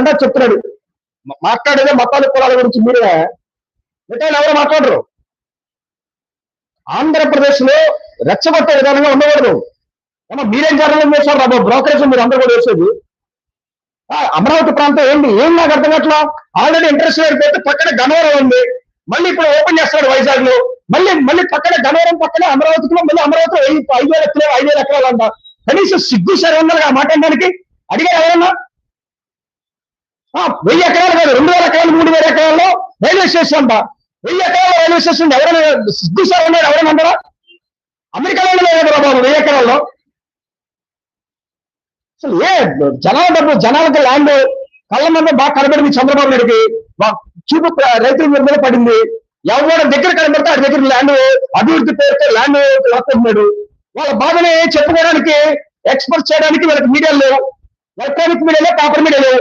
జెండా చెప్తున్నాడు. మాట్లాడేదే మతాల కులాల గురించి మీరే, మిగతా ఎవరు మాట్లాడరు. ఆంధ్రప్రదేశ్ లో రెచ్చగొట్టే విధానంగా ఉండకూడదు. ఏమో మీరేం జరగలేదు చేశారు బాబు, బ్రోకరేజ్ మీరు అందరూ కూడా వేసేది. అమరావతి ప్రాంతం ఏంటి, ఏం నాకు అర్థం కావట్లా. ఆల్రెడీ ఇంట్రెస్ట్ అయిపోతే పక్కన గన్నవరం ఉంది, మళ్ళీ ఇప్పుడు ఓపెన్ చేస్తాడు వైజాగ్ లో, మళ్ళీ మళ్ళీ పక్కన గన్నవరం పక్కన అమరావతిలో, మళ్ళీ అమరావతిలో 5,000 ఎకరాలు అంట. కనీసం సిగ్గు సరే ఉండాలి ఆ మాట అనడానికి. అడిగారు ఎవరన్నా? 1000 ఎకరాలు కాదు, 2000 ఎకరాలు, 3000 ఎకరాల్లో రైల్వే స్టేషన్ అంట. 1000 ఎకరాల రైల్వే స్టేషన్ ఎవరైనా సిగ్గు సార్ ఉన్నాడు? ఎవరైనా అంటారా? అమెరికాలో లేదు బాబు 1000 ఎకరాల్లో. అసలు జనాల డబ్బు, జనాలకి ల్యాండ్ కళ్ళ మీద బాగా కనబడింది. చంద్రబాబు నాయుడికి చూపు రైతుల మీద పడింది. ఎవరి దగ్గర కనబడితే ఆడి దగ్గర ల్యాండ్ అభివృద్ధి పేరుతో ల్యాండ్ లాక్కుంటున్నాడు. వాళ్ళ బాధని చెప్పుకోవడానికి, ఎక్స్పోర్ట్ చేయడానికి వీళ్ళకి మీడియాలు లేవు. ఎలక్ట్రానిక్ మీడియాలో, పేపర్ మీడియాలో.